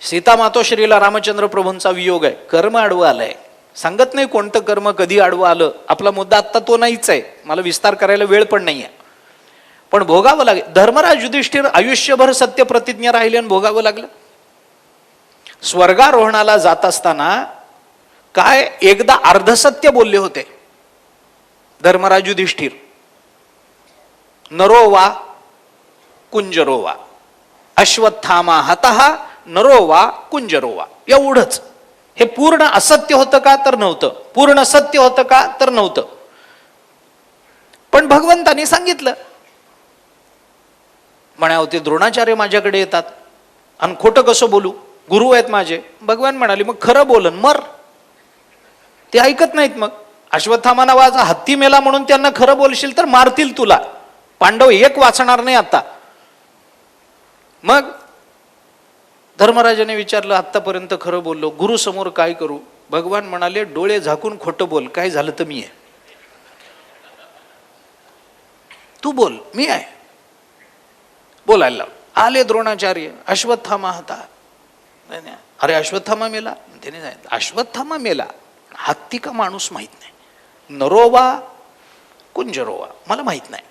सीता मातोश्रीला रामचंद्र प्रभूंचा वियोग आहे, कर्म आडवं आलंय. सांगत नाही कोणतं कर्म कधी आडवं आलं. आपला मुद्दा आत्ता तो नाहीच आहे, मला विस्तार करायला वेळ पण नाहीये. पण भोगावं लागेल. धर्मराज युधिष्ठिर आयुष्यभर सत्य प्रतिज्ञा राहिले आणि भोगावं लागलं. स्वर्गारोहणाला जात असताना काय एकदा अर्धसत्य बोलले होते धर्मराज युधिष्ठिर. नरो वा कुंजरो वा अश्वत्थामा हतः नरो वा कुंजरो वा, एवढंच. हे पूर्ण असत्य होतं का? तर नव्हतं. पूर्ण सत्य होतं का? तर नव्हतं. पण भगवंतानी सांगितलं. म्हणे होते द्रोणाचार्य माझ्याकडे येतात आणि खोटं कसं बोलू, गुरु आहेत माझे. भगवान म्हणाले मग खरं बोलन मर. ते ऐकत नाहीत. मग अश्वत्थामा नावाचा हत्ती मेला म्हणून त्यांना खरं बोलशील तर मारतील तुला. पांडव एक वाचणार नाही आता. मग धर्मराजाने विचारलं आतापर्यंत खरं बोललो, गुरु समोर काय करू? भगवान म्हणाले डोळे झाकून खोटं बोल, काय झालं तर मी आहे. तू बोल, मी आहे. बोलायला लाव. आले द्रोणाचार्य. अश्वत्थामा होता. अरे अश्वत्थामा मेला. त्याने सांगितलं अश्वत्थामा मेला, हत्ती का माणूस माहित नाही. नरोवा कुंजरोवा मला माहित नाही.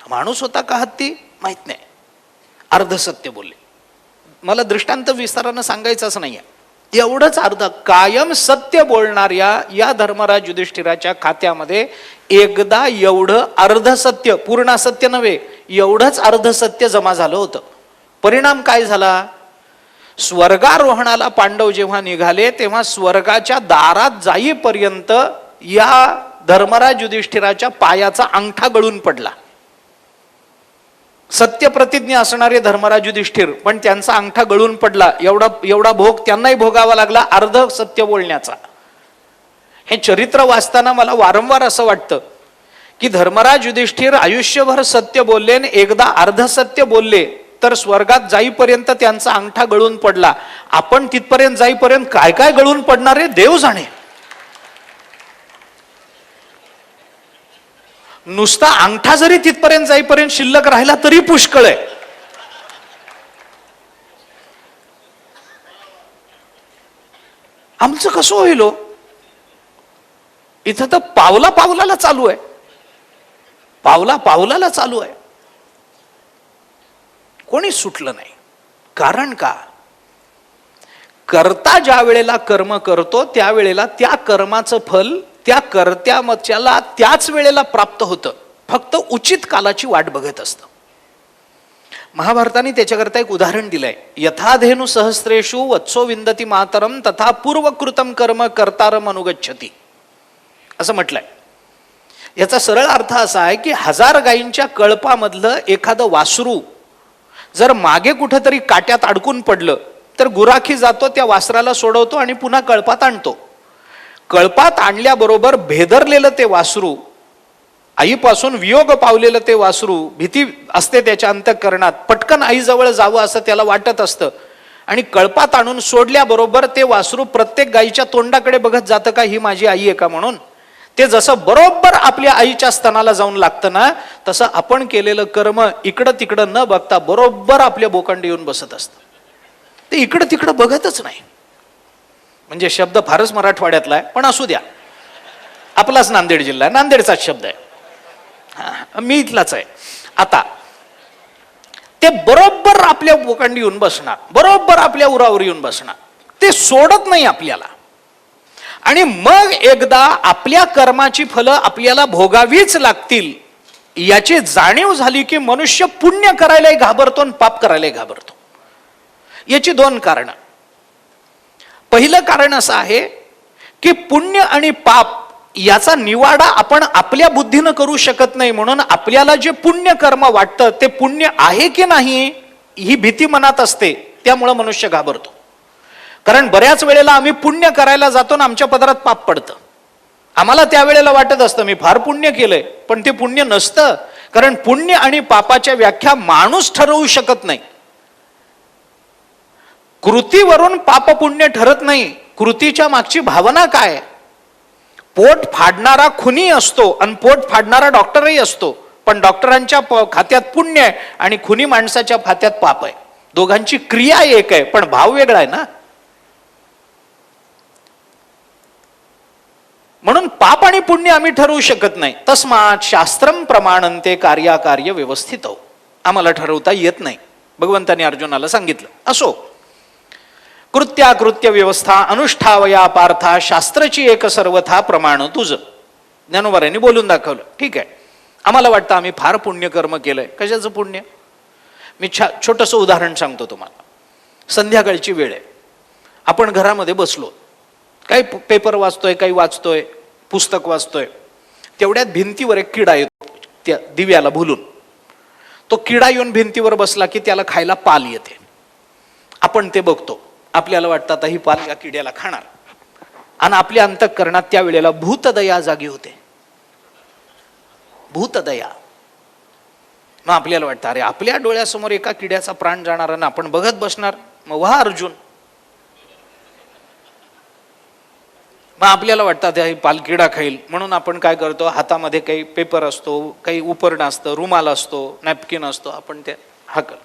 माणूस होता का हत्ती माहित नाही. अर्धसत्य बोलले. मला दृष्टांत विस्तारानं सांगायचंच नाहीये. एवढंच अर्ध. कायम सत्य बोलणाऱ्या या धर्मराज युधिष्ठिराच्या खात्यामध्ये एकदा एवढं अर्धसत्य, पूर्ण सत्य नव्हे, एवढंच अर्धसत्य जमा झालं होतं. परिणाम काय झाला? स्वर्गारोहणाला पांडव जेव्हा निघाले तेव्हा स्वर्गाच्या दारात जाईपर्यंत या धर्मराज युधिष्ठिराच्या पायाचा अंगठा गळून पडला. सत्य प्रतिज्ञा असणारे धर्मराज युधिष्ठिर, पण त्यांचा अंगठा गळून पडला. एवढा भोग त्यांनाही भोगावा लागला अर्ध सत्य बोलण्याचा. हे चरित्र वाचताना मला वारंवार असं वाटतं की धर्मराज युधिष्ठिर आयुष्यभर सत्य बोलले आणि एकदा अर्धसत्य बोलले तर स्वर्गात जाईपर्यंत त्यांचा अंगठा गळून पडला. आपण तिथपर्यंत जाईपर्यंत काय काय गळून पडणार आहे देव जाणे. नुसता अंगठा जरी तिथपर्यंत जाईपर्यंत शिल्लक राहिला तरी पुष्कळ आहे. आमचं कसं होईल हो? इथं तर पावला पावलाला चालू आहे. पावला पावलाला चालू आहे. कोणी सुटलं नाही. कारण का? कर्ता ज्या वेळेला कर्म करतो त्यावेळेला त्या कर्माचं फल त्या कर्त्याला त्याच वेळेला प्राप्त होतं. फक्त उचित कालाची वाट बघत असतं. महाभारताने त्याच्याकरता एक उदाहरण दिलंय. यथाधेनु सहस्रेषु वत्सो विंदती मातरम तथा पूर्वकृतम कर्म कर्तारम अनुगच्छती असं म्हटलंय. याचा सरळ अर्थ असा आहे की 1000 गायींच्या कळपामधलं एखादं वासरू जर मागे कुठेतरी काट्यात अडकून पडलं तर गुराखी जातो, त्या वासराला सोडवतो आणि पुन्हा कळपात आणतो. कळपात आणल्याबरोबर भेदरलेलं ते वासरू, आईपासून वियोग पावलेलं ते वासरू, भीती असते त्याच्या अंतःकरणात, पटकन आईजवळ जावं असं त्याला वाटत असतं. आणि कळपात आणून सोडल्याबरोबर ते वासरू प्रत्येक गायीच्या तोंडाकडे बघत जातं का ही माझी आई आहे का म्हणून. ते जसं बरोबर आपल्या आईच्या स्तनाला जाऊन लागतं ना, तसं आपण केलेलं कर्म इकडं तिकडं न बघता बरोबर आपल्या बोकांडी येऊन बसत असतं. ते इकडं तिकडं बघतच नाही. म्हणजे शब्द फारच मराठवाड्यातला आहे, पण असू द्या, आपलाच नांदेड जिल्हा आहे, नांदेडचाच शब्द आहे, मी इथलाच आहे. आता ते बरोबर आपल्या बोकांडी येऊन बसणार, बरोबर आपल्या उरावर येऊन बसणार. ते सोडत नाही आपल्याला. आणि मग एकदा आपल्या कर्माची फलं आपल्याला भोगावीच लागतील याची जाणीव झाली की मनुष्य पुण्य करायलाही घाबरतो आणि पाप करायलाही घाबरतो. याची 2 कारणं. पहिलं कारण असं आहे की पुण्य आणि पाप याचा निवाडा आपण आपल्या बुद्धीनं करू शकत नाही. म्हणून आपल्याला जे पुण्य कर्म वाटतं ते पुण्य आहे की नाही ही भीती मनात असते. त्यामुळे मनुष्य घाबरतो. कारण बऱ्याच वेळेला आम्ही पुण्य करायला जातो ना आमच्या पदरात पाप पडतं. आम्हाला त्यावेळेला वाटत असतं मी फार पुण्य केलंय, पण ते पुण्य नसतं. कारण पुण्य आणि पापाच्या व्याख्या माणूस ठरवू शकत नाही. कृतीवरून पाप पुण्य ठरत नाही. कृतीच्या मागची भावना काय? पोट फाडणारा खुनी असतो आणि पोट फाडणारा डॉक्टरही असतो, पण डॉक्टरांच्या खात्यात पुण्य आहे आणि खुनी माणसाच्या खात्यात पाप आहे. दोघांची क्रिया एक आहे पण भाव वेगळा आहे ना. म्हणून पाप आणि पुण्य आम्ही ठरवू शकत नाही. तस्मात शास्त्रम प्रमाणन्ते कार्याकार्य व्यवस्थित हो, आम्हाला ठरवता येत नाही. भगवंतांनी अर्जुनाला सांगितलं. असो, कृत्याकृत्य व्यवस्था अनुष्ठावया पार्था शास्त्रची एक सर्वथा प्रमाण तुझं. ज्ञानोबारांनी बोलून दाखवलं. ठीक आहे, आम्हाला वाटतं आम्ही फार पुण्यकर्म केलंय. कशाचं पुण्य? मी छोटंसं उदाहरण सांगतो तुम्हाला. संध्याकाळची वेळ आहे, आपण घरामध्ये बसलो, काही पेपर वाचतोय, काही वाचतोय, पुस्तक वाचतोय. तेवढ्यात भिंतीवर एक किडा येतो, त्या दिव्याला भुलून. तो किडा येऊन भिंतीवर बसला की त्याला खायला पाल येते. आपण ते बघतो, आपल्याला वाटतं आता ही पाल या किड्याला खाणार, आणि आपल्या अंतःकरणात त्या वेळेला भूतदया जागी होते. भूतदया. मग आपल्याला वाटतं अरे आपल्या डोळ्यासमोर एका किड्याचा प्राण जाणार आणि आपण बघत बसणार. मग वाह अर्जुन. मग आपल्याला वाटतं ही पाल किडा खाईल, म्हणून आपण काय करतो, हातामध्ये काही पेपर असतो, काही उपरणं असतं, रुमाल असतो, नॅपकिन असतो, आपण ते हाकल.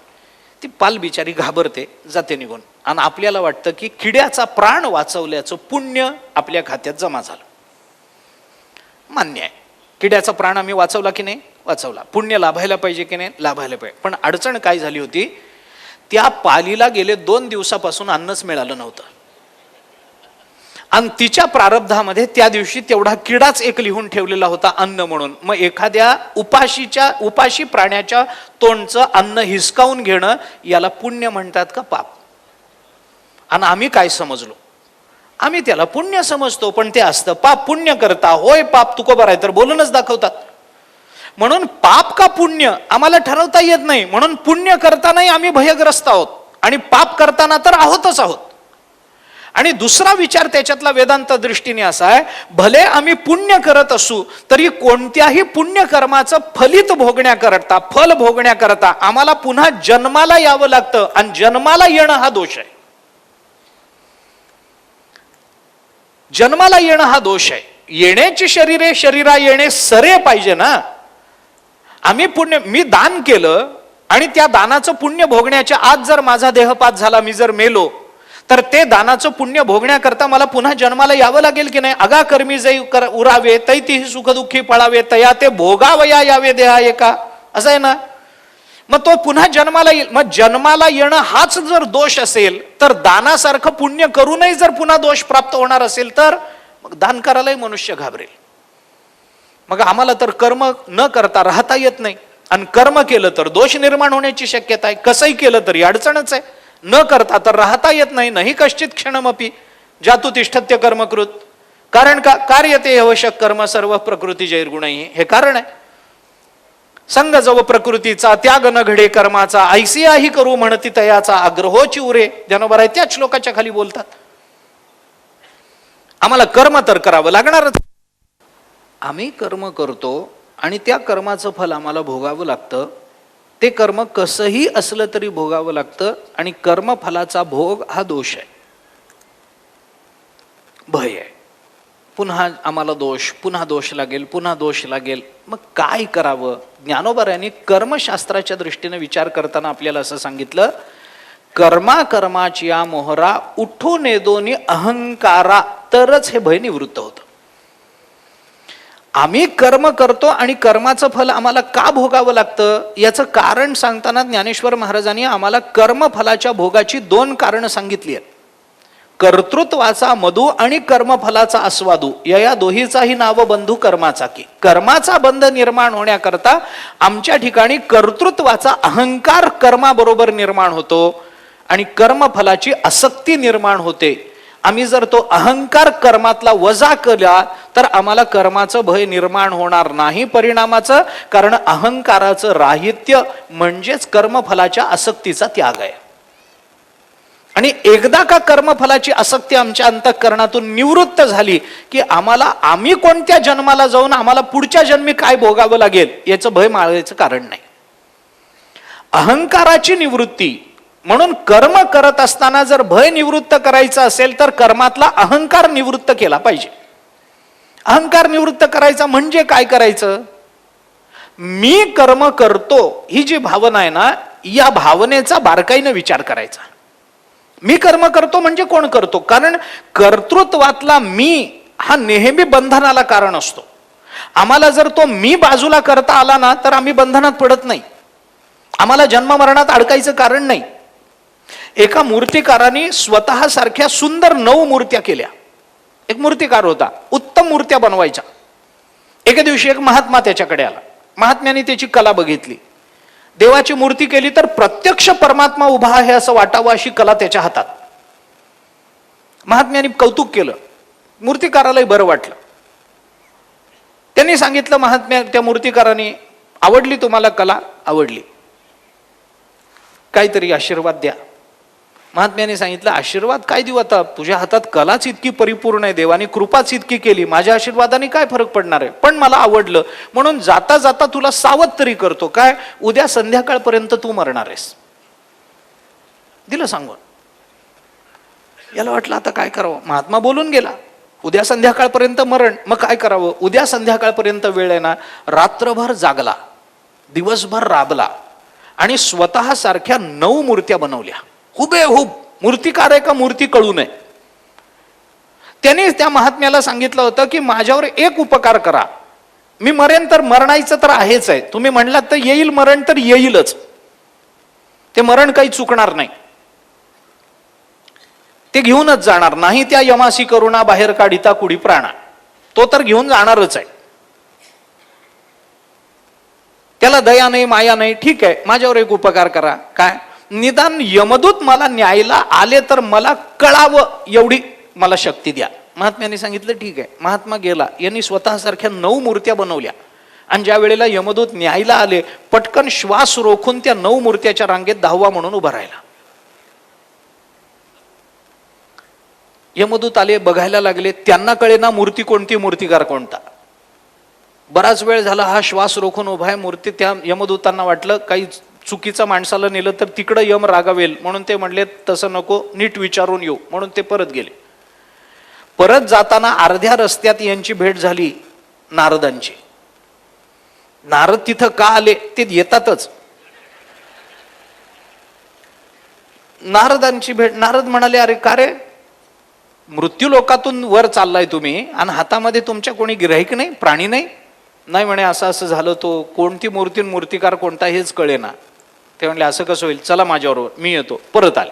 ती पाल बिचारी घाबरते, जाते निघून, आणि आपल्याला वाटतं की किड्याचा प्राण वाचवल्याचं पुण्य आपल्या खात्यात जमा झालं. मान्य आहे, किड्याचा प्राण आम्ही वाचवला की नाही? वाचवला. पुण्य लाभायला पाहिजे की नाही? लाभायला पाहिजे. पण अडचण काय झाली होती, त्या पालीला गेले 2 दिवसापासून अन्नच मिळालं नव्हतं, आणि तिच्या प्रारब्धामध्ये त्या दिवशी तेवढा किडाच एक लिहून ठेवलेला होता अन्न म्हणून. मग एखाद्या उपाशी प्राण्याच्या तोंडचं अन्न हिसकावून घेणं याला पुण्य म्हणतात का पाप? आणि आम्ही काय समजलो, आम्ही त्याला पुण्य समजतो, पण ते असतं पाप. पुण्य करता होय पाप तुकोबर आहे तर बोलूनच दाखवतात. म्हणून पाप का पुण्य आम्हाला ठरवता येत नाही. म्हणून पुण्य करतानाही आम्ही भयग्रस्त आहोत, आणि पाप करताना तर आहोतच आहोत. आणि दुसरा विचार त्याच्यातला वेदांत दृष्टीने असा आहे, भले आम्ही पुण्य करत असू तरी कोणत्याही पुण्यकर्माचं फल भोगण्याकरता आम्हाला पुन्हा जन्माला यावं लागतं, आणि जन्माला येणं हा दोष आहे. जन्माला येणं हा दोष आहे. येण्याची शरीरा येणे सरे पाहिजे ना. मी दान केलं आणि त्या दानाचं पुण्य भोगण्याच्या आज जर माझा देहपात झाला, मी जर मेलो, तर ते दानाचं पुण्य भोगण्याकरता मला पुन्हा जन्माला यावं लागेल की नाही? अगा कर्मी जै उरावे तैती सुखदुःखी पळावे तया ते भोगावया यावे देहा एका, असं आहे ना. मग तो पुन्हा जन्माला येईल. मग जन्माला येणं हाच जर दोष असेल, तर दानासारखं पुण्य करूनही जर पुन्हा दोष प्राप्त होणार असेल, तर मग दान करायलाही मनुष्य घाबरेल. मग आम्हाला तर कर्म न करता राहता येत नाही, आणि कर्म केलं तर दोष निर्माण होण्याची शक्यता आहे. कसंही केलं तरी अडचणच आहे. न करता तर राहता येत नाही. नाही कश्चित क्षणमपि जातु तिष्ठत्य कर्मकृत. कारण का? कार्यते आवश्यक कर्म सर्व प्रकृती जैर्गुणही. हे कारण आहे. संग जव प्रकृतीचा त्याग न घडे कर्माचा, ऐसियाही करू म्हणती तयाचा आग्रहोची उरे. ज्ञानोबा आहे त्याच श्लोकाच्या खाली बोलतात. आम्हाला कर्म तर करावं लागणारच. आम्ही कर्म करतो आणि त्या कर्माचं फल आम्हाला भोगावं लागतं. ते कर्म कसंही असलं तरी भोगावं लागतं, आणि कर्मफलाचा भोग हा दोष आहे, भय आहे. पुन्हा आम्हाला पुन्हा दोष लागेल. मग काय करावं? ज्ञानोबारांनी कर्मशास्त्राच्या दृष्टीने विचार करताना आपल्याला असं सांगितलं, कर्माची या मोहरा उठून येदोनी अहंकारा, तरच हे भय निवृत्त होतं. आम्ही कर्म करतो आणि कर्माचं फल आम्हाला का भोगावं लागतं याचं कारण सांगताना ज्ञानेश्वर महाराजांनी आम्हाला कर्मफलाच्या भोगाची 2 कारणं सांगितली आहेत. कर्तृत्वाचा मधु आणि कर्मफलाचा आस्वादू, या दोहीचाही नाव बंधू कर्माचा की. कर्माचा बंध निर्माण होण्याकरता आमच्या ठिकाणी कर्तृत्वाचा अहंकार कर्माबरोबर निर्माण होतो, आणि कर्मफलाची आसक्ती निर्माण होते. आम्ही जर तो अहंकार कर्मातला वजा केला तर आम्हाला कर्माचं भय निर्माण होणार नाही परिणामाचं, कारण अहंकाराचं राहित्य म्हणजेच कर्मफलाच्या आसक्तीचा त्याग आहे. आणि एकदा का कर्मफलाची आसक्ती आमच्या अंतःकरणातून निवृत्त झाली की आम्ही कोणत्या जन्माला जाऊन आम्हाला पुढच्या जन्मी काय भोगावं लागेल याचं भय माळायचं कारण नाही. अहंकाराची निवृत्ती. म्हणून कर्म करत असताना जर भय निवृत्त करायचं असेल तर कर्मातला अहंकार निवृत्त केला पाहिजे. अहंकार निवृत्त करायचा म्हणजे काय करायचं? मी कर्म करतो ही जी भावना आहे ना, या भावनेचा बारकाईने विचार करायचा. मी कर्म करतो म्हणजे कोण करतो? कारण कर्तृत्वातला मी हा नेहमी बंधनाला कारण असतो. आम्हाला जर तो मी बाजूला करता आला ना तर आम्ही बंधनात पडत नाही, आम्हाला जन्ममरणात अडकायचं कारण नाही. एका मूर्तिकाराने स्वतः सारख्या सुंदर 9 मूर्त्या केल्या. एक मूर्तिकार होता, उत्तम मूर्त्या बनवायचा. एके दिवशी एक महात्मा त्याच्याकडे आला. महात्म्याने त्याची कला बघितली. देवाची मूर्ती केली तर प्रत्यक्ष परमात्मा उभा आहे असं वाटावं अशी कला त्याच्या हातात. महात्म्याने कौतुक केलं, मूर्तिकारालाही बरं वाटलं. त्यांनी सांगितलं महात्म्या त्या मूर्तिकाराने, आवडली तुम्हाला कला? आवडली, काहीतरी आशीर्वाद द्या. महात्म्याने सांगितलं, आशीर्वाद काय देऊ आता, तुझ्या हातात कलाच इतकी परिपूर्ण आहे, देवाने कृपाच इतकी केली, माझ्या आशीर्वादाने काय फरक पडणार आहे? पण मला आवडलं म्हणून जाता जाता तुला सावध तरी करतो, काय, उद्या संध्याकाळपर्यंत तू मरणार आहेस. दिलं सांगून. याला वाटलं आता काय करावं. महात्मा बोलून गेला, उद्या संध्याकाळपर्यंत मरण, मग काय करावं. उद्या संध्याकाळपर्यंत वेळ आहे ना, रात्रभर जागला, दिवसभर राबला आणि स्वतः सारख्या 9 मूर्त्या बनवल्या. हुबेहूब. मूर्तिकार आहे का मूर्ती कळू नये. त्याने त्या महात्म्याला सांगितलं होतं की माझ्यावर एक उपकार करा, मी मरेन तर मरणायचं तर आहेच आहे, तुम्ही म्हणलात तर येईल मरण तर येईलच, ते मरण काही चुकणार नाही, ते घेऊनच जाणार नाही. त्या यमासी करुणा बाहेर काढिता कुडी प्राणा, तो तर घेऊन जाणारच आहे. त्याला दया नाही माया नाही, ठीक आहे माझ्यावर एक उपकार करा, काय, निदान यमदूत मला न्यायला आले तर मला कळावं एवढी मला शक्ती द्या. महात्म्याने सांगितलं ठीक आहे. महात्मा गेला, यांनी स्वतः सारख्या 9 मूर्त्या बनवल्या आणि ज्या वेळेला यमदूत न्यायला आले पटकन श्वास रोखून त्या 9 मूर्त्याच्या रांगेत 10वा म्हणून उभा राहिला. यमदूत आले, बघायला लागले, त्यांना कळेना मूर्ती कोणती, मूर्तिकार कोणता. बराच वेळ झाला हा श्वास रोखून उभा आहे मूर्ती. त्या यमदूतांना वाटलं काही चुकीचं माणसाला नेलं तर तिकडं यम रागावेल, म्हणून ते म्हणले तसं नको, नीट विचारून येऊ, म्हणून ते परत गेले. परत जाताना अर्ध्या रस्त्यात यांची भेट झाली नारदांची. नारद तिथं का आले, ते येतातच. नारदांची भेट. नारद म्हणाले, अरे का रे, मृत्यू लोकातून वर चाललाय तुम्ही आणि हातामध्ये तुमच्या कोणी गिऱ्हाईक नाही, प्राणी नाही? नाही म्हणे, असं असं झालं, तो कोणती मूर्ती मूर्तिकार कोणता हेच कळेना. ते म्हणले असं कसं होईल, चला माझ्याबरोबर, मी येतो. परत आले.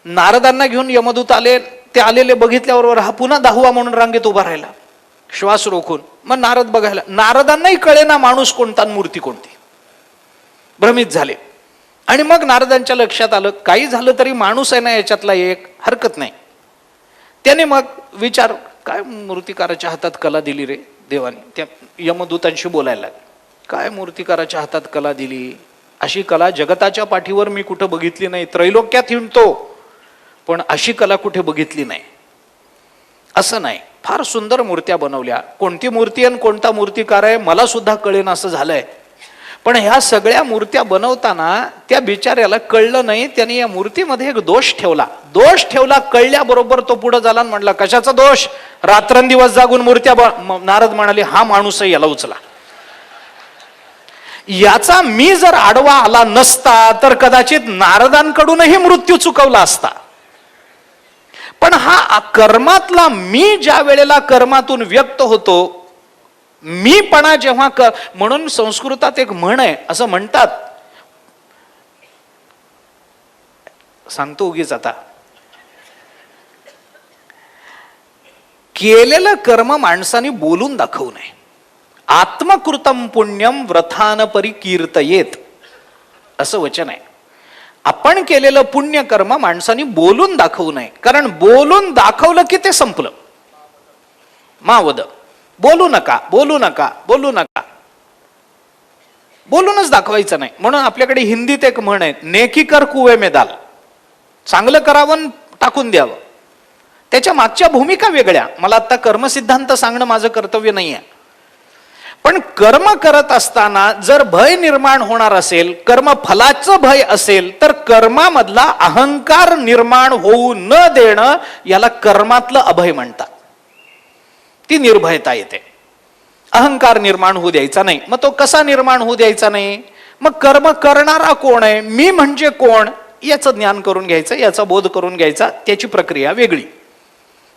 नारदांना घेऊन यमदूत आले. ते आलेले बघितल्याबरोबर हा पुन्हा 10वा म्हणून रांगेत उभा राहिला श्वास रोखून. मग नारद बघायला, नारदांनाही कळेना माणूस कोणता मूर्ती कोणती, भ्रमित झाले. आणि मग नारदांच्या लक्षात आलं काही झालं तरी माणूस आहे ना याच्यातला एक, हरकत नाही. त्याने मग विचार, काय मूर्तिकाराच्या हातात कला दिली रे देवाने. त्या यमदूतांशी बोलायला लागले, काय मूर्तिकाराच्या हातात कला दिली, अशी कला जगताच्या पाठीवर मी कुठं बघितली नाही, त्रैलोक्यात हिंडतो पण अशी कला कुठे बघितली नाही. असं नाही, फार सुंदर मूर्त्या बनवल्या, कोणती मूर्ती आणि कोणता मूर्तिकार आहे मला सुद्धा कळेन असं झालंय. पण ह्या सगळ्या मूर्त्या बनवताना त्या बिचाऱ्याला कळलं नाही, त्याने या मूर्तीमध्ये एक दोष ठेवला. दोष ठेवला, कळल्याबरोबर तो पुढे झाला आणि म्हणला, कशाचा दोष, रात्रंदिवस जागून मूर्त्या. नारद म्हणाले, हा माणूस याला उचला. याचा मी जर आडवा आला नसता तर कदाचित नारदांकडूनही मृत्यू चुकवला असता. पण हा कर्मातला मी ज्या वेळेला कर्मातून व्यक्त होतो, मीपणा जेव्हा म्हणून संस्कृतात एक म्हण आहे, असं म्हणतात, सांगतो उगीच आता, केलेलं कर्म माणसाने बोलून दाखवू नये. आत्मकृतम पुण्यम व्रथान परिकीर्तयेत असं वचन आहे. आपण केलेलं पुण्य कर्म माणसाने बोलून दाखवू नये, कारण बोलून दाखवलं की ते संपलं. मावद, बोलू नका, बोलू नका, बोलू नका, बोलूनच दाखवायचं नाही. म्हणून आपल्याकडे हिंदीत एक म्हण आहे, नेकी कर कुवे में डाल. चांगलं करावं टाकून द्यावं. त्याच्या मागच्या भूमिका वेगळ्या. मला आता कर्मसिद्धांत सांगणं माझं कर्तव्य नाही आहे. पण कर्म करत असताना जर भय निर्माण होणार असेल, कर्म फलाचं भय असेल, तर कर्मामधला अहंकार निर्माण होऊ न देणं याला कर्मातलं अभय म्हणतात. ती निर्भयता येते. अहंकार निर्माण होऊ द्यायचा नाही. मग तो कसा निर्माण होऊ द्यायचा नाही, मग कर्म करणारा कोण आहे, मी म्हणजे कोण, याचं ज्ञान करून घ्यायचं, याचा बोध करून घ्यायचा, त्याची प्रक्रिया वेगळी.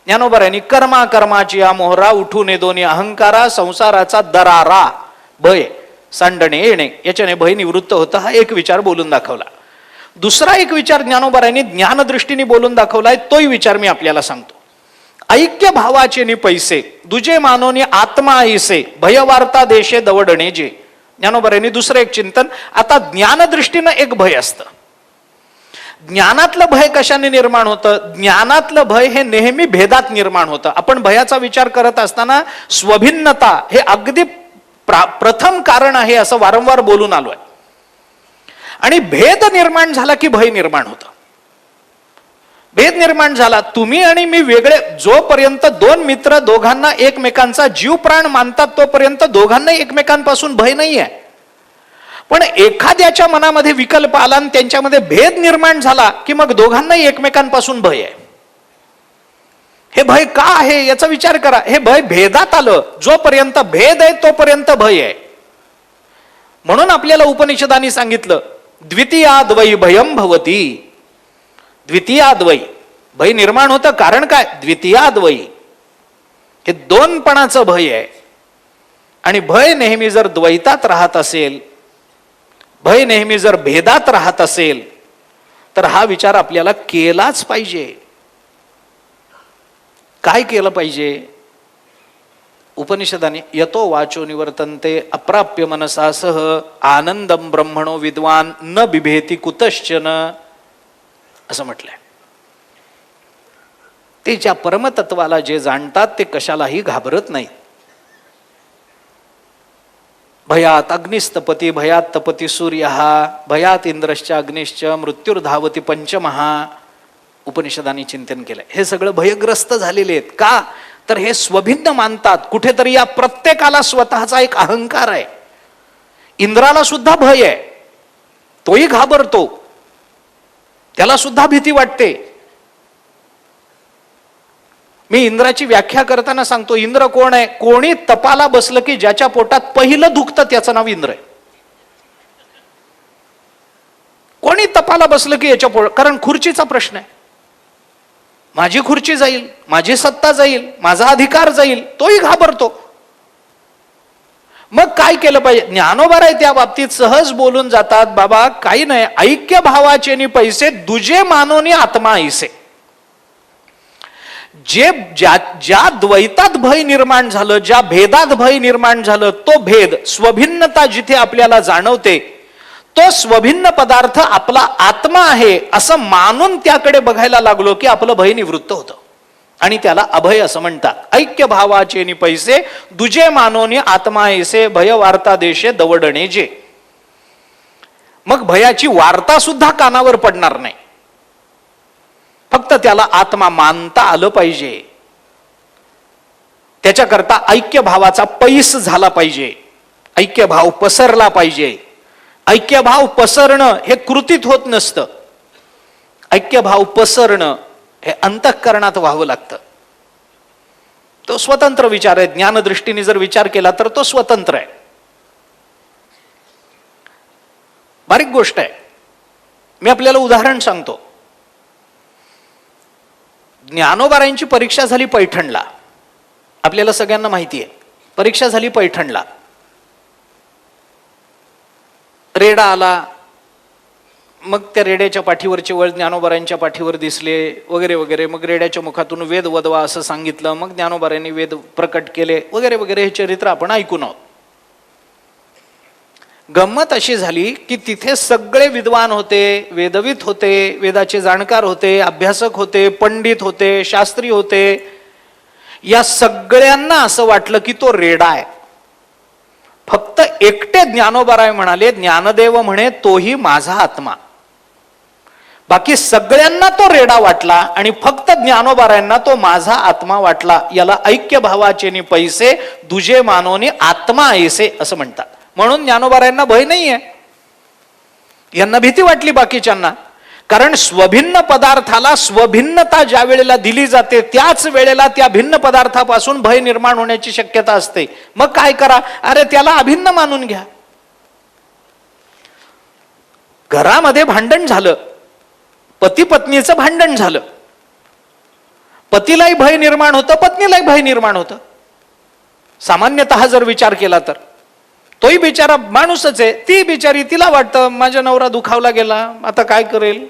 ज्ञानोबरायांनी कर्मा कर्माची या मोहरा उठू ने दोन्ही अहंकारा संसाराचा दरारा भय सांडणे येणे, याच्याने भय निवृत्त होतं, हा एक विचार बोलून दाखवला. दुसरा एक विचार ज्ञानोबरायांनी ज्ञानदृष्टीने बोलून दाखवलाय, तोही विचार मी आपल्याला सांगतो. ऐक्य भावाचे नि पैसे दुजे मानोनी आत्मा ऐसे भयवार्ता देशे दवडणे जे. ज्ञानोबरायांनी दुसरं एक चिंतन. आता ज्ञानदृष्टीनं एक भय असतं. ज्ञानातलं भय कशाने निर्माण होतं? ज्ञानातलं भय हे नेहमी भेदात निर्माण होतं. आपण भयाचा विचार करत असताना स्वभिन्नता हे अगदी प्रथम कारण आहे असं वारंवार बोलून आलोय. आणि भेद निर्माण झाला की भय निर्माण होतं. भेद निर्माण झाला, तुम्ही आणि मी वेगळे, जोपर्यंत दोन मित्र दोघांना एकमेकांचा जीव प्राण मानतात तोपर्यंत दोघांना एकमेकांपासून भय नाही आहे. पण एखाद्याच्या मनामध्ये विकल्प आला आणि त्यांच्यामध्ये भेद निर्माण झाला की मग दोघांनाही एकमेकांपासून भय आहे. हे भय का आहे याचा विचार करा. हे भय भेदात आलं, जोपर्यंत भेद आहे तोपर्यंत भय आहे. म्हणून आपल्याला उपनिषदांनी सांगितलं द्वितीयाद्वयी भयम भवती. द्वितीयाद्वयी भय निर्माण होतं, कारण काय? द्वितीयाद्वयी हे दोनपणाचं भय आहे. आणि भय नेहमी जर द्वैतात राहत असेल, भय नेहमी जर भेदात राहत असेल, तर हा विचार आपल्याला केलाच पाहिजे. काय केलं पाहिजे? उपनिषदाने यतो वाचो निवर्तन्ते अप्राप्य मनसा सह आनंदम ब्रह्मणो विद्वान न बिभेती कुतश्चन असं म्हटलंय. ते ज्या परमतत्वाला जे जाणतात ते कशालाही घाबरत नाही. भयात अग्निस्तपती भयात तपती सूर्य भयात इंद्रश्च अग्निश्च मृत्युर्धावती पंचमहा. उपनिषदांनी चिंतन केलंय. हे सगळं भयग्रस्त झालेले आहेत. का? तर हे स्वभिन्न मानतात. कुठेतरी या प्रत्येकाला स्वतःचा एक अहंकार आहे. इंद्राला सुद्धा भय आहे, तोही घाबरतो, त्याला सुद्धा भीती वाटते. मी इंद्राची व्याख्या करताना सांगतो, इंद्र कोण आहे? कोणी तपाला बसलं की ज्याच्या पोटात पहिलं दुखतं त्याचं नाव इंद्र आहे. कोणी तपाला बसलं की याच्या कारण खुर्चीचा प्रश्न आहे. माझी खुर्ची जाईल, माझी सत्ता जाईल, माझा अधिकार जाईल, तोही घाबरतो. मग काय केलं पाहिजे? ज्ञानोबराय त्या बाबतीत सहज बोलून जातात, बाबा काही नाही, ऐक्य भावाचे नि पैसे दुजे मानोनी आत्मा ऐसे. जे ज्या द्वैतात भय निर्माण झालं, ज्या भेदात भय निर्माण झालं, तो भेद स्वभिन्नता जिथे आपल्याला जाणवते, तो स्वभिन्न पदार्थ आपला आत्मा आहे असं मानून त्याकडे बघायला लागलो की आपलं भय निवृत्त होतं. आणि त्याला अभय असं म्हणतात. ऐक्य भावाचे नि पैसे दुजे मानोनी आत्मा ऐसे भय वार्ता देशे दवडणे जे. मग भयाची वार्ता सुद्धा कानावर पडणार नाही, फक्त त्याला आत्मा मानता आलं पाहिजे. त्याच्याकरता ऐक्य भावाचा पैस झाला पाहिजे, ऐक्य भाव पसरला पाहिजे. ऐक्य भाव पसरणं हे कृतीत होत नसतं. ऐक्य भाव पसरणं हे अंतःकरणात व्हावं लागतं. तो स्वतंत्र विचार आहे. ज्ञानदृष्टीने जर विचार केला तर तो स्वतंत्र आहे. बारीक गोष्ट आहे. मी आपल्याला उदाहरण सांगतो. ज्ञानोबारायांची परीक्षा झाली पैठणला. आपल्याला सगळ्यांना माहिती आहे, परीक्षा झाली पैठणला. रेडा आला, मग त्या रेड्याच्या पाठीवरचे वळ ज्ञानोबारायांच्या पाठीवर दिसले वगैरे वगैरे. मग रेड्याच्या मुखातून वेद वदवा असं सांगितलं. मग ज्ञानोबारायांनी वेद प्रकट केले वगैरे वगैरे. हे चरित्र आपण ऐकून आहोत. गंमत अशी झाली की तिथे सगळे विद्वान होते, वेदवित होते, वेदाचे जाणकार होते, अभ्यासक होते, पंडित होते, शास्त्री होते. या सगळ्यांना असं वाटलं की तो रेडा आहे. फक्त एकटे ज्ञानोबाराय म्हणाले, ज्ञानदेव म्हणे तोही माझा आत्मा. बाकी सगळ्यांना तो रेडा वाटला आणि फक्त ज्ञानोबारायांना तो माझा आत्मा वाटला. याला ऐक्य भावाचे नि पैसे दुजे मानोनी आत्मा ऐसे असं म्हणतात. म्हणून ज्ञानोबारायांना भय नाहीये, यांना भीती वाटली बाकीच्यांना. कारण स्वभिन्न पदार्थाला स्वभिन्नता ज्या वेळेला दिली जाते त्याच वेळेला त्या भिन्न पदार्थापासून भय निर्माण होण्याची शक्यता असते. मग काय करा? अरे त्याला अभिन्न मानून घ्या. घरामध्ये भांडण झालं, पती पत्नीचं भांडण झालं, पतीलाही भय निर्माण होतं, पत्नीलाही भय निर्माण होतं. सामान्यतः जर विचार केला तर तोही बिचारा माणूसच आहे, ती बिचारी, तिला वाटतं माझा नवरा दुखावला गेला, आता काय करेल,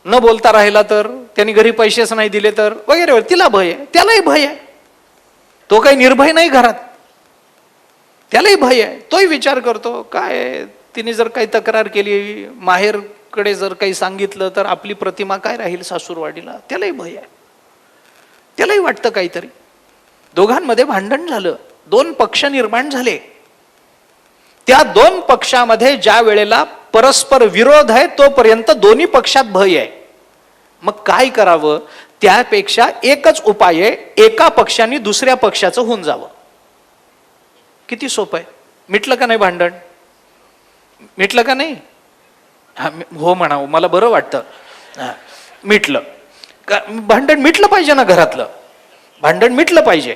न बोलता राहिला तर, त्यांनी घरी पैसेच नाही दिले तर, वगैरे. तिला भय आहे, त्यालाही भय आहे. तो काही निर्भय नाही घरात, त्यालाही भय आहे. तोही विचार करतो काय तिने जर काही तक्रार केली, माहेरकडे जर काही सांगितलं तर आपली प्रतिमा काय राहील सासूरवाडीला, त्यालाही भय आहे. त्यालाही वाटतं काहीतरी. दोघांमध्ये भांडण झालं, दोन पक्ष निर्माण झाले. त्या दोन पक्षामध्ये ज्या वेळेला परस्पर विरोध आहे तोपर्यंत दोन्ही पक्षात भय आहे. मग काय करावं? त्यापेक्षा एकच उपाय आहे, एका पक्षाने दुसऱ्या पक्षाचं होऊन जावं. किती सोपं आहे. मिटलं का नाही भांडण? मिटलं का नाही? हो म्हणावं, मला बरं वाटतं. मिटलं. भांडण मिटलं पाहिजे ना, घरातलं भांडण मिटलं पाहिजे.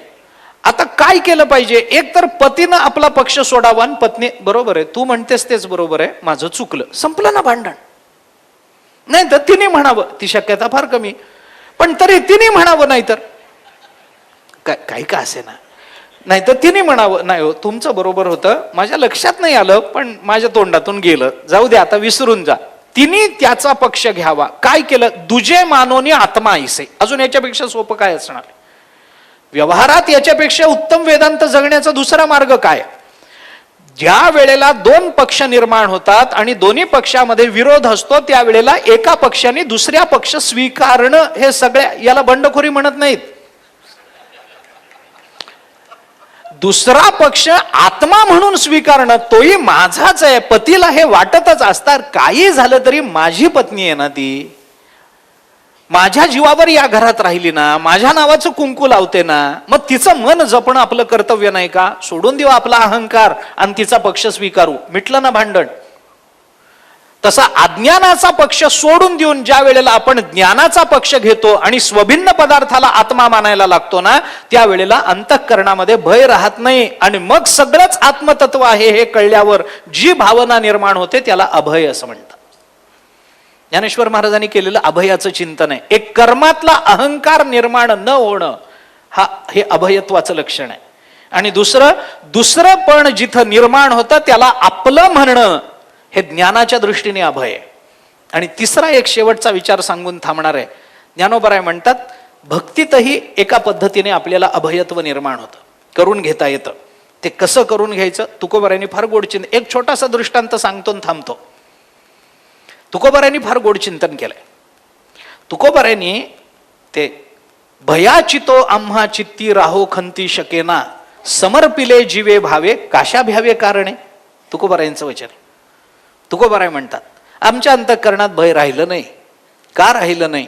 आता काय केलं पाहिजे? एक तर पतीनं आपला पक्ष सोडावा आणि पत्नी, बरोबर आहे तू म्हणतेस तेच बरोबर आहे, माझं चुकलं, संपलं ना भांडण. नाही तर तिने म्हणावं, ती शक्यता फार कमी, पण तरी तिने म्हणावं, नाही तर काही का असे ना, नाही तर तिने म्हणावं, नाही हो तुमचं बरोबर होतं, माझ्या लक्षात नाही आलं, पण माझ्या तोंडातून गेलं, जाऊ दे आता, विसरून जा. तिने त्याचा पक्ष घ्यावा. काय केलं? दुजे मानोनी आत्मा ऐसे. अजून याच्यापेक्षा सोपं काय असणार? व्यवहारात याच्यापेक्षा उत्तम वेदांत जगण्याचा दुसरा मार्ग काय? ज्या वेळेला दोन पक्ष निर्माण होतात आणि दोन्ही पक्षामध्ये विरोध असतो, त्यावेळेला एका पक्षाने दुसऱ्या पक्ष स्वीकारणं, हे सगळ्या याला बंडखोरी म्हणत नाहीत. दुसरा पक्ष आत्मा म्हणून स्वीकारणं, तोही माझाच आहे. पतीला हे वाटतच असतात, काही झालं तरी माझी पत्नी आहे ना, ती माझ्या जीवावर या घरात राहिली ना, माझ्या नावाचं कुंकू लावते ना, मग तिचं मन जपणं आपलं कर्तव्य नाही का? सोडून देऊ आपला अहंकार आणि तिचा पक्ष स्वीकारू. मिटलं ना भांडण. तसा अज्ञानाचा पक्ष सोडून देऊन ज्या वेळेला आपण ज्ञानाचा पक्ष घेतो आणि स्वभिन्न पदार्थाला आत्मा मानायला लागतो ना, त्यावेळेला अंतःकरणामध्ये भय राहत नाही आणि मग सगळंच आत्मतत्व आहे हे कळल्यावर जी भावना निर्माण होते त्याला अभय असं म्हणतात. ज्ञानेश्वर महाराजांनी केलेलं अभयाचं चिंतन आहे. एक कर्मातला अहंकार निर्माण न होणं, हे अभयत्वाचं लक्षण आहे. आणि दुसरं पण जिथं निर्माण होतं त्याला आपलं म्हणणं, हे ज्ञानाच्या दृष्टीने अभय आहे. आणि तिसरा एक शेवटचा विचार सांगून थांबणार आहे. ज्ञानोबराय म्हणतात, भक्तीतही एका पद्धतीने आपल्याला अभयत्व निर्माण होतं, करून घेता येतं. ते कसं करून घ्यायचं? तुकोबारायांनी फार गोड चिंतन, एक छोटासा दृष्टांत सांगतो आणि थांबतो. तुकोबारायांनी फार गोड चिंतन केलंय. तुकोबारायांनी ते भयाचितो आम्हा चित्ती राहो खंती शकेना, समर्पिले जीवे भावे काशा भ्यावे कारणे. तुकोबारायांचं वचन. तुकोबाराय म्हणतात, आमच्या अंतःकरणात भय राहिलं नाही. का राहिलं नाही?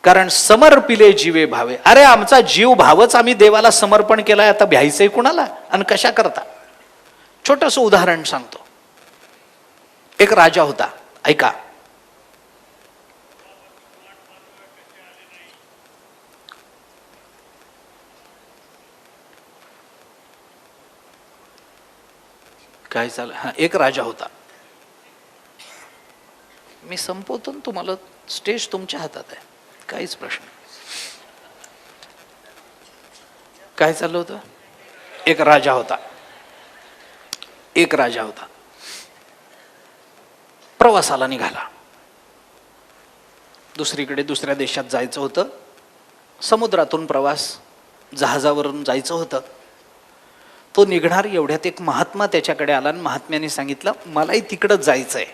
कारण समर्पिले जीवे भावे. अरे आमचा जीव भावच आम्ही देवाला समर्पण केलाय, आता भ्यायचंय कुणाला आणि कशा करता? छोटंसं उदाहरण सांगतो. एक राजा होता, ऐका. काय झालं? एक राजा होता. मी संपवतो, तुम्हाला स्टेज तुमच्या हातात आहे, काहीच प्रश्न. काय चाललं होतं? एक राजा होता. एक राजा होता, प्रवासाला निघाला. दुसरीकडे दुसऱ्या देशात जायचं होतं. समुद्रातून प्रवास, जहाजावरून जायचं होतं. तो निघणार एवढ्यात एक महात्मा त्याच्याकडे आला आणि महात्म्याने सांगितलं, मलाही तिकडंच जायचंय,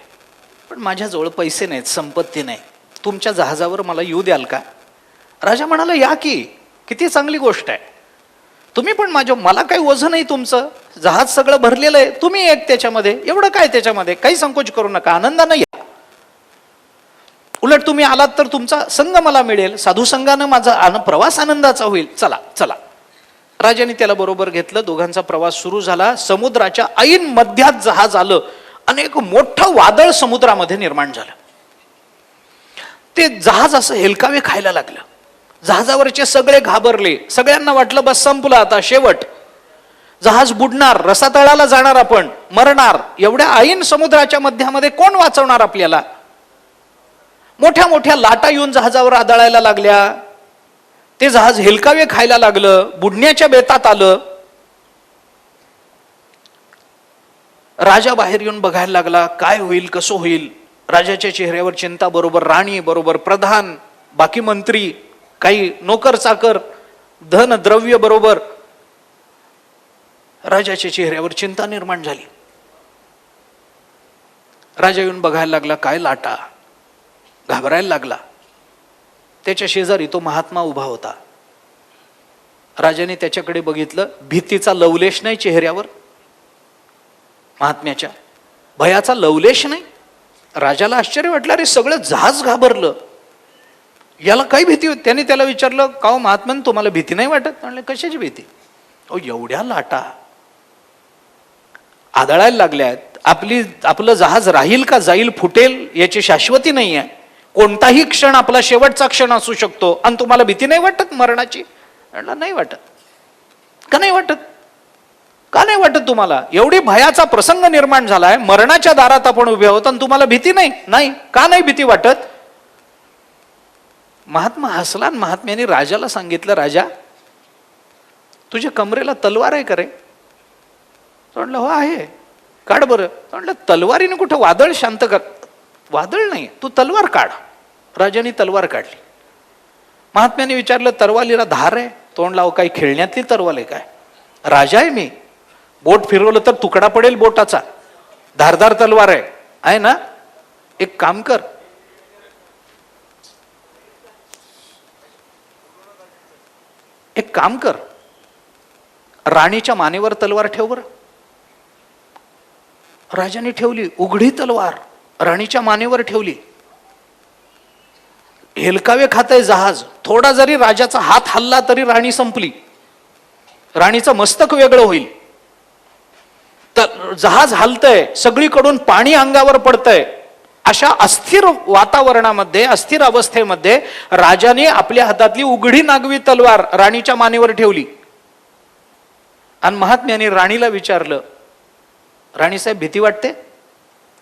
पण माझ्याजवळ पैसे नाहीत, संपत्ती नाही, तुमच्या जहाजावर मला येऊ द्याल का? राजा म्हणाला, या की, किती चांगली गोष्ट आहे. तुम्ही पण मला काही वजन नाही, तुमचं जहाज सगळं भरलेलं आहे, तुम्ही एक त्याच्यामध्ये, एवढं काय त्याच्यामध्ये, काही संकोच करू नका, आनंदानं या. उलट तुम्ही आलात तर तुमचा संग मला मिळेल, साधू संघानं माझा प्रवास आनंदाचा होईल, चला चला. राजाने त्याला बरोबर घेतलं. दोघांचा प्रवास सुरू झाला. समुद्राच्या ऐन मध्यात जहाज आलं आणि एक मोठं वादळ समुद्रामध्ये निर्माण झालं. ते जहाज असं हेलकावे खायला लागलं. जहाजावरचे सगळे घाबरले. सगळ्यांना वाटलं बस संपलं आता, शेवट. जहाज बुडणार, रसातळाला जाणार, आपण मरणार. एवढ्या ऐन समुद्राच्या मध्यामध्ये कोण वाचवणार आपल्याला? मोठ्या मोठ्या लाटा येऊन जहाजावर आदळायला लागल्या. ते जहाज हेलकावे खायला लागलं, बुडण्याच्या बेतात आलं. राजा बाहेर येऊन बघायला लागला, काय होईल, कसं होईल. राजाच्या चेहऱ्यावर चिंता, बरोबर राणी, बरोबर प्रधान, बाकी मंत्री, काही नोकर चाकर, धन द्रव्य बरोबर. राजाच्या चेहऱ्यावर चिंता निर्माण झाली. राजा येऊन बघायला लागला, काय लाटा, घाबरायला लागला. त्याच्या शेजारी तो महात्मा उभा होता. राजाने त्याच्याकडे बघितलं, भीतीचा लवलेश नाही चेहऱ्यावर, महात्म्याच्या भयाचा लवलेश नाही. राजाला आश्चर्य वाटलं, अरे सगळं जहाज घाबरलं, याला काही भीती होती. त्याने त्याला विचारलं, का हो महात्मन, तुम्हाला भीती नाही वाटत? म्हणले, कशाची भीती? अहो, एवढ्या लाटा आदळायला लागल्यात, आपलं जहाज राहील का जाईल, फुटेल, याची शाश्वती नाही आहे. कोणताही क्षण आपला शेवटचा क्षण असू शकतो, आणि तुम्हाला भीती नाही वाटत मरणाची? म्हणलं, नाही वाटत. का नाही वाटत? का नाही वाटत तुम्हाला? एवढी भयाचा प्रसंग निर्माण झालाय, मरणाच्या दारात आपण उभे आहोत, आणि तुम्हाला भीती नाही? नाही. का नाही भीती वाटत? महात्मा हसला. महात्म्याने राजाला सांगितलं, राजा, तुझ्या कमरेला तलवार आहे का रे? म्हणलं, हो आहे. काढ बरं. म्हणलं, तलवारीने कुठं वादळ शांत कर? वादळ नाही, तू तलवार काढ. राजाने तलवार काढली. महात्म्याने विचारलं, तलवारीला धार आहे? तोंड लाव, काही खेळण्यातली तलवार आहे काय? राजा आहे मी, बोट फिरवलं तर तुकडा पडेल बोटाचा, धारदार तलवार आहे ना? एक काम कर, एक काम कर, राणीच्या मानेवर तलवार ठेव बरं. राजाने ठेवली, उघडी तलवार राणीच्या मानेवर ठेवली. हेलकावे खातय जहाज, थोडा जरी राजाचा हात हल्ला तरी राणी संपली, राणीचं मस्तक वेगळं होईल. तर जहाज हलतय, सगळीकडून पाणी अंगावर पडतंय. अशा अस्थिर वातावरणामध्ये, अस्थिर अवस्थेमध्ये राजाने आपल्या हातातली उघडी नागवी तलवार राणीच्या मानेवर ठेवली. आणि महात्म्याने राणीला विचारलं, राणी साहेब, भीती वाटते?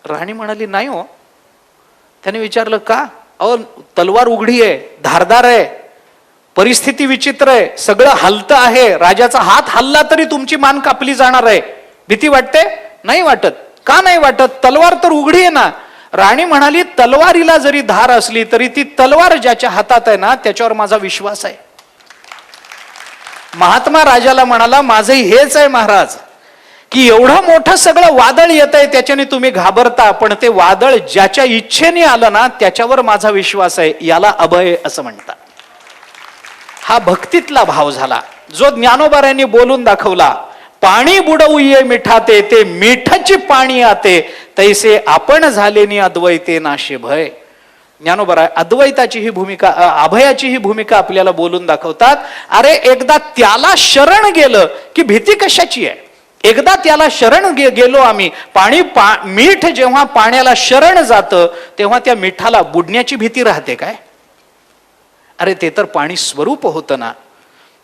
राणी म्हणाली, नाही हो. त्याने विचारलं, का? अहो, तलवार उघडी आहे, धारदार आहे, परिस्थिती विचित्र आहे, सगळं हलतं आहे, राजाचा हात हल्ला तरी तुमची मान कापली जाणार आहे, भीती वाटते? नाही वाटत. का नाही वाटत? तलवार तर उघडी आहे ना. राणी म्हणाली, तलवारीला जरी धार असली तरी ती तलवार ज्याच्या हातात आहे ना, त्याच्यावर माझा विश्वास आहे. महात्मा राजाला म्हणाला, माझंही हेच आहे महाराज, की एवढं मोठं सगळं वादळ येत आहे, त्याच्याने तुम्ही घाबरता, पण ते वादळ ज्याच्या इच्छेने आलं ना, त्याच्यावर माझा विश्वास आहे, याला अभय असं म्हणतात. हा भक्तीतला भाव झाला, जो ज्ञानोबाऱ्यांनी बोलून दाखवला. पाणी बुडवू ये मिठाते, ते मिठाची पाणी आते, तैसे आपण झालेनी अद्वैते नाशे भय. ज्ञानोबा अद्वैताची ही भूमिका, अभयाची ही भूमिका आपल्याला बोलून दाखवतात. अरे एकदा त्याला शरण गेलं की भीती कशाची आहे? एकदा त्याला शरण गेलो आम्ही, मीठ जेव्हा पाण्याला शरण जातं तेव्हा त्या मिठाला बुडण्याची भीती राहते काय? अरे ते तर पाणी स्वरूप होतं ना.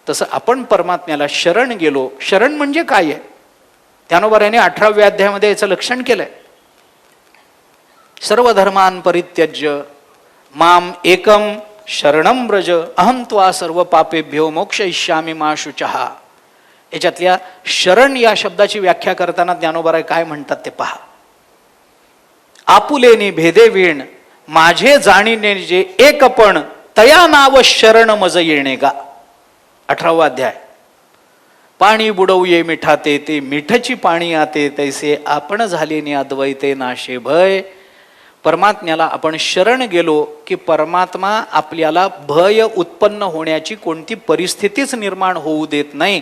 तसं आपण परमात्म्याला शरण गेलो. शरण म्हणजे काय आहे? ज्ञानोबाऱ्यांनी 18व्या अध्यायामध्ये याचं लक्षण केलंय. सर्व धर्मान परित्यज्य माम एकम शरणम व्रज अहम त्वा सर्व पापेभ्यो मोक्षयिष्यामि मा शुचः. याच्यातल्या शरण या शब्दाची व्याख्या करताना ज्ञानोबाराय काय म्हणतात ते पहा. आपुलेनी भेदे वीण माझे जाणीने जे एकपण तया नाव शरण मज येणे गा. 18वा अध्याय. पाणी बुडवू ये मिठाते, ते मिठची पाणी आते, तैसे आपण झालेने अद्वैते नाशे भय. परमात्म्याला आपण शरण गेलो की परमात्मा आपल्याला भय उत्पन्न होण्याची कोणती परिस्थितीच निर्माण होऊ देत नाही.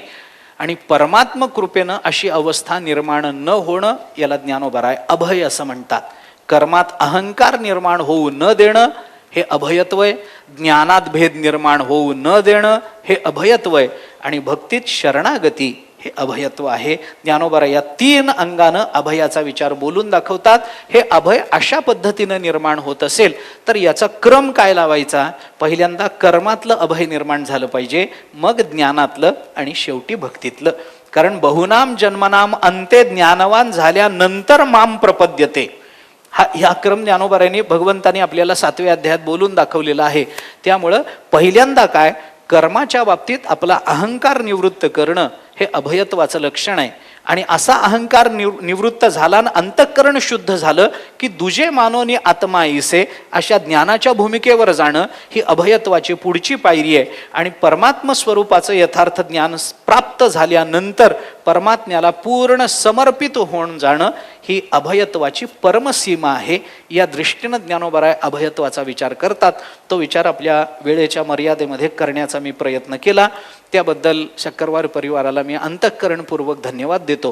आणि परमात्म कृपेनं अशी अवस्था निर्माण न होणं याला ज्ञानोबाराय अभय असं म्हणतात. कर्मात अहंकार निर्माण होऊ न देणं हे अभयत्व आहे. ज्ञानात भेद निर्माण होऊ न देणं हे अभयत्व आहे. आणि भक्तीत शरणागती हे अभयत्व आहे. ज्ञानोबाराय या 3 अंगानं अभयाचा विचार बोलून दाखवतात. हे अभय अशा पद्धतीनं निर्माण होत असेल तर याचा क्रम काय लावायचा? पहिल्यांदा कर्मातलं अभय निर्माण झालं पाहिजे, मग ज्ञानातलं आणि शेवटी भक्तीतलं. कारण बहुनाम जन्मनाम अंते ज्ञानवान झाल्यानंतर माम प्रपद्यते, हा क्रम ज्ञानोबारायांनी भगवंतानी आपल्याला 7व्या अध्यायात बोलून दाखवलेला आहे. त्यामुळं पहिल्यांदा काय, कर्माच्या बाबतीत आपला अहंकार निवृत्त करणं हे अभयत्वाचं लक्षण आहे. आणि असा अहंकार निवृत्त झाला आणि अंतःकरण शुद्ध झालं की दुजे मानोनी आत्मा ऐसे, अशा ज्ञानाच्या भूमिकेवर जाणं ही अभयत्वाची पुढची पायरी आहे. आणि परमात्म स्वरूपाचं यथार्थ ज्ञान प्राप्त झाल्यानंतर परमात्म्याला पूर्ण समर्पित होऊन जाणं ही अभयत्वाची परमसीमा आहे. या दृष्टीनं ज्ञानोबराय अभयत्वाचा विचार करतात. तो विचार आपल्या वेळेच्या मर्यादेमध्ये करण्याचा मी प्रयत्न केला. त्याबद्दल शक्करवार परिवाराला मी अंतःकरणपूर्वक धन्यवाद देतो.